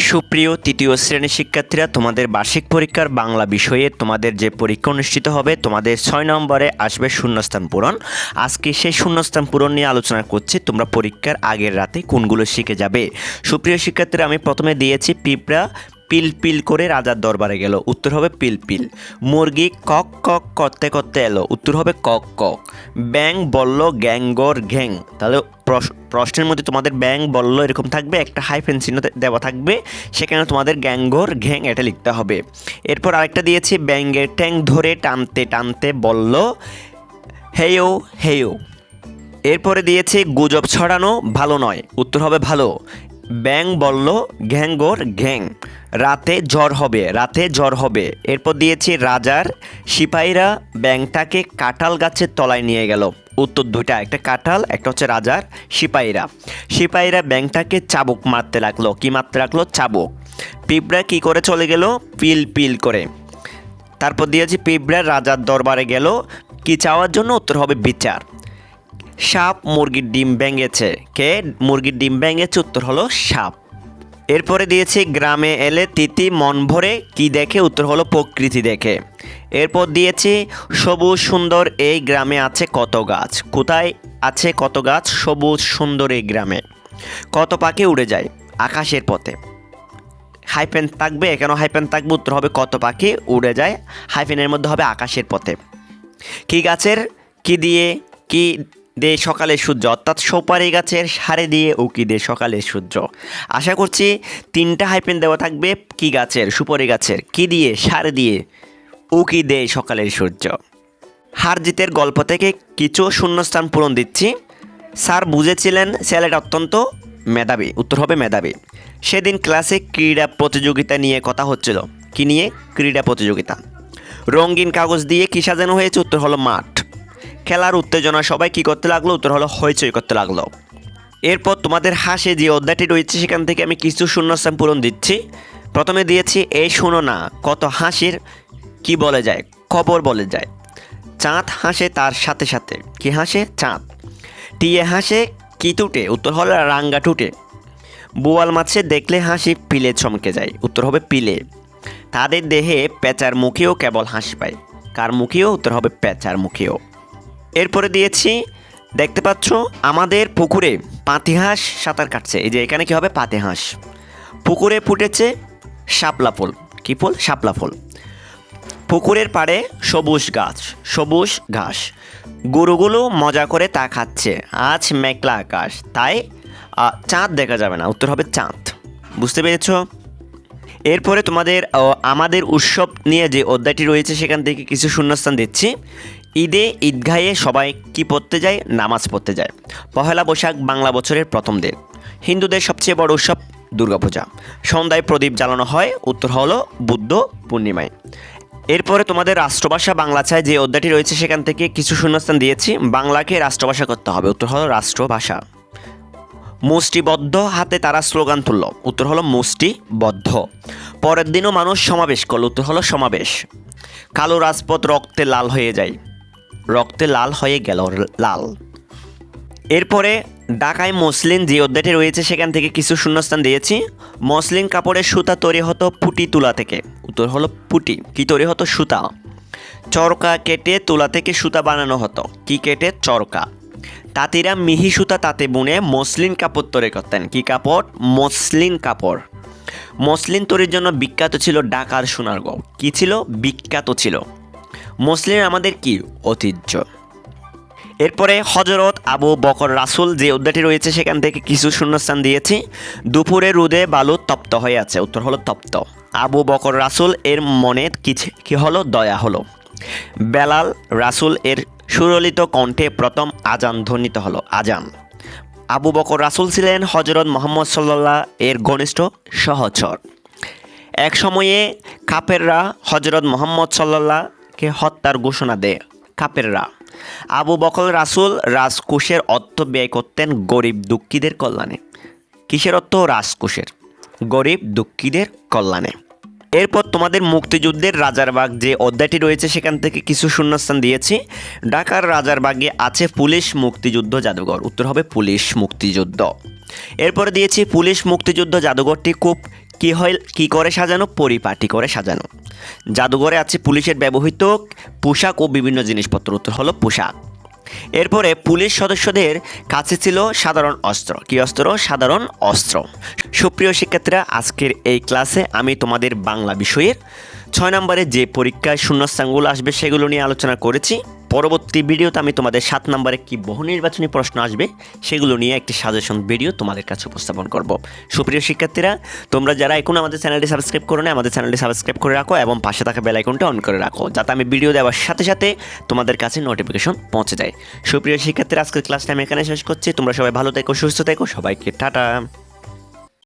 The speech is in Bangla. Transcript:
সুপ্রিয় তৃতীয় শ্রেণীর শিক্ষার্থীরা, তোমাদের বার্ষিক পরীক্ষার বাংলা বিষয়ে তোমাদের যে পরীক্ষা অনুষ্ঠিত হবে, তোমাদের 6 নম্বরে আসবে শূন্যস্থান পূরণ। আজকে সেই শূন্যস্থান পূরণ নিয়ে আলোচনা করছি। তোমরা পরীক্ষার আগের রাতে কোনগুলো শিখে যাবে। সুপ্রিয় শিক্ষার্থীরা, আমি প্রথমে দিয়েছি পিঁপড়া পিল পিল করে রাজার দরবারে গেল, উত্তর হবে পিল পিল। মুরগি কক কক করতে করতে এলো, উত্তর হবে কক কক। ব্যাং বলল গ্যাঙ্গর ঘ্যাং, তাহলে প্রশ্নের মধ্যে তোমাদের ব্যাং বলল এরকম থাকবে, একটা হাইফেন চিহ্ন দেওয়া থাকবে, সেখানে তোমাদের গ্যাঙ্গর ঘ্যাং এটা লিখতে হবে। এরপর আরেকটা দিয়েছি ব্যাঙ্গের ট্যাং ধরে টানতে টানতে বলল হেয়ো হেয়ো। এরপরে দিয়েছি গুজব ছড়ানো ভালো নয়, উত্তর হবে ভালো। ব্যাং বলল ঘ্যাঙ্গর ঘ্যাং, রাতে জ্বর হবে, রাতে জ্বর হবে। এরপর দিয়েছি রাজার সিপাহীরা ব্যাংটাকে কাঁঠাল গাছের তলায় নিয়ে গেল, উত্তর দুইটা, একটা কাঁঠাল, একটা হচ্ছে রাজার সিপাহীরা। সিপাহীরা ব্যাংটাকে চাবুক মারতে লাগলো, কি মারতে লাগলো? চাবুক। পিঁপড়া কি করে চলে গেল? পিল পিল করে। তারপর দিয়েছি পিঁপড়া রাজার দরবারে গেল কি চাওয়ার জন্য, উত্তর হবে বিচার। সাপ মুরগির ডিম ভেঙেছে, কে মুরগির ডিম ভেঙেছে? উত্তর হলো সাপ। এরপরে দিয়েছি গ্রামে এলে তিতি মন ভরে কি দেখে, উত্তর হলো প্রকৃতি দেখে। এরপর দিয়েছি সবুজ সুন্দর এই গ্রামে আছে কত গাছ, কোথায় আছে কত গাছ? সবুজ সুন্দর এই গ্রামে। কত পাখি উড়ে যায় আকাশের পথে, হাইফেন থাকবে, এখানেও হাইফেন থাকবে, উত্তর হবে কত পাখি উড়ে যায়, হাইফেনের মধ্যে হবে আকাশের পথে। কি গাছের কি দিয়ে কি দে সকালের সূর্য, অর্থাৎ সুপারি গাছের সারে দিয়ে উকি দে সকালের সূর্য। আশা করছি তিনটা হাইফেন দেওয়া থাকবে, কি গাছের? সুপারি গাছের। কি দিয়ে? সারে দিয়ে উকি দে সকালের সূর্য। হার জিতের গল্প থেকে কিছু শূন্যস্থান পূরণ দিচ্ছি। স্যার বুঝেছিলেন ছেলেটা অত্যন্ত মেধাবী, উত্তর হবে মেধাবী। সেদিন ক্লাসে ক্রীড়া প্রতিযোগিতা নিয়ে কথা হচ্ছিল, কি নিয়ে? ক্রীড়া প্রতিযোগিতা। রঙিন কাগজ দিয়ে কি সাজানো হয়েছে, উত্তর হলো মাঠ। খেলার উত্তেজনা সবাই কি করতে লাগলো, উত্তর হলো হইচই করতে লাগলো। এরপর তোমাদের হাসে যে অধ্যায়টি রয়েছে সেখান থেকে আমি কিছু শূন্যস্থান পূরণ দিচ্ছি। প্রথমে দিয়েছি এই শোনো না কত হাসির কি বলে যায়, খবর বলে যায়। চাঁদ হাসে তার সাথে সাথে, কি হাসে? চাঁদ। টিয়ে হাসে কি টুটে, উত্তর হলো রাঙ্গা টুটে। বোয়াল মাছে দেখলে হাসি পিলে চমকে যায়, উত্তর হবে পিলে। তাদের দেহে পেঁচার মুখেও কেবল হাসি পায়, কার মুখেও? উত্তর হবে পেঁচার মুখেও। এরপরে দিয়েছি দেখতে পাচ্ছ আমাদের পুকুরে পাতিহাঁস সাঁতার কাটছে, এই যে এখানে কি হবে? পাতিহাঁস। পুকুরে ফুটেছে শাপলা ফুল, কি ফুল? শাপলা ফুল। পুকুরের পাড়ে সবুজ গাছ, সবুজ ঘাস। গরুগুলো মজা করে তা খাচ্ছে, আজ মেঘলা আকাশ, তাই চাঁদ দেখা যাবে না, উত্তর হবে চাঁদ। বুঝতে পেরেছ? এরপরে তোমাদের আমাদের উৎসব নিয়ে যে অধ্যায়টি রয়েছে সেখান থেকে কিছু শূন্যস্থান দিচ্ছি। ঈদে ঈদগাহে সবাই কি পড়তে যায়? নামাজ পড়তে যায়। পহেলা বৈশাখ বাংলা বছরের প্রথম দিন। হিন্দুদের সবচেয়ে বড় উৎসব দুর্গাপূজা। সন্ধ্যায় প্রদীপ জ্বালানো হয়, উত্তর হলো বুদ্ধ পূর্ণিমায়। এরপরে তোমাদের রাষ্ট্রভাষা বাংলা চায় যে অধ্যায়টি রয়েছে সেখান থেকে কিছু শূন্যস্থান দিয়েছি। বাংলাকে রাষ্ট্রভাষা করতে হবে, উত্তর হলো রাষ্ট্রভাষা। মুষ্টিবদ্ধ হাতে তারা স্লোগান তুলল, উত্তর হলো মুষ্টিবদ্ধ। পরের দিনও মানুষ সমাবেশ করল, উত্তর হলো সমাবেশ। কালো রাজপথ রক্তে লাল হয়ে যায়, রক্তে লাল হয়ে গেল, লাল। এরপরে ঢাকায় মসলিন যে অধ্যায়টি রয়েছে সেখান থেকে কিছু শূন্যস্থান দিয়েছি। মসলিন কাপড়ের সুতা তৈরি হতো পুটি তুলা থেকে, উত্তর হলো পুটি। কি তৈরি হতো? সুতা। চরকা কেটে তুলা থেকে সুতা বানানো হতো, কি কেটে? চরকা। তাঁতিরা মিহি সুতা তাতে বুনে মসলিন কাপড় তৈরি করতেন, কি কাপড়? মসলিন কাপড়। মসলিন তৈরির জন্য বিখ্যাত ছিল ঢাকার সোনারগাঁও, কি ছিল? বিখ্যাত ছিল। মসলিন আমাদের কি? ঐতিহ্য। এরপরে হযরত আবু বকর রাসূল যে অধ্যায়টি রয়েছে সেখান থেকে কিছু শূন্যস্থান দিয়েছি। দুপুরে রোদে বালু তপ্ত হয়ে আছে, উত্তর হলো তপ্ত। আবু বকর রাসূল এর মনে কি হলো? দয়া হলো। বেলাল রাসূল এর সুললিত কণ্ঠে প্রথম আজান ধ্বনিত হলো, আজান। আবু বকর রাসূল ছিলেন হযরত মুহাম্মদ সাল্লাল্লাহু এর ঘনিষ্ঠ সহচর। এক সময়ে কাফেররা হযরত মুহাম্মদ সাল্লাল্লাহুকে হত্যার ঘোষণা দেয়, কাফেররা। আবু বকর রাসূল রাজকোষের অর্থ ব্যয় করতেন গরিব দুঃখীদের কল্যাণে, কিসের অর্থ? রাজকোষের, গরিব দুঃখীদের কল্যাণে। এরপর তোমাদের মুক্তিযুদ্ধের রাজারবাগ যে অধ্যায়টি রয়েছে সেখান থেকে কিছু শূন্যস্থান দিয়েছি। ঢাকার রাজারবাগে আছে পুলিশ মুক্তিযুদ্ধ জাদুঘর, উত্তর হবে পুলিশ মুক্তিযুদ্ধ। এরপরে দিয়েছি পুলিশ মুক্তিযুদ্ধ জাদুঘরটি খুব কি করে সাজানো? পরিপাটি করে সাজানো। জাদুঘরে আছে পুলিশের ব্যবহৃত পোশাক ও বিভিন্ন জিনিসপত্র। উত্তর হলো পোশাক। এরপরে পুলিশ সদস্যদের কাছে ছিল সাধারণ অস্ত্র। কি অস্ত্র? সাধারণ অস্ত্র। সুপ্রিয় শিক্ষার্থীরা, আজকের এই ক্লাসে আমি তোমাদের বাংলা বিষয়ের 6 নম্বরে যে পরীক্ষায় শূন্যস্থানগুলো আসবে সেগুলো নিয়ে আলোচনা করেছি। পরবর্তী ভিডিওতে আমি তোমাদের 7 নম্বরে কি বহু নির্বাচনী প্রশ্ন আসবে সেগুলো নিয়ে একটি সাজেশন ভিডিও তোমাদের কাছে উপস্থাপন করব। সুপ্রিয় শিক্ষার্থীরা, তোমরা যারা এখন আমাদের চ্যানেলটি সাবস্ক্রাইব করো না, আমাদের চ্যানেলটি সাবস্ক্রাইব করে রাখো এবং পাশে থাকা বেল আইকনটা অন করে রাখো, যাতে আমি ভিডিও দেওয়ার সাথে সাথে তোমাদের কাছে নোটিফিকেশন পৌঁছে যায়। সুপ্রিয় শিক্ষার্থীরা, আজকের ক্লাসটা আমি এখানে শেষ করছি। তোমরা সবাই ভালো থেকো, সুস্থ থেকো। সবাইকে টাটা।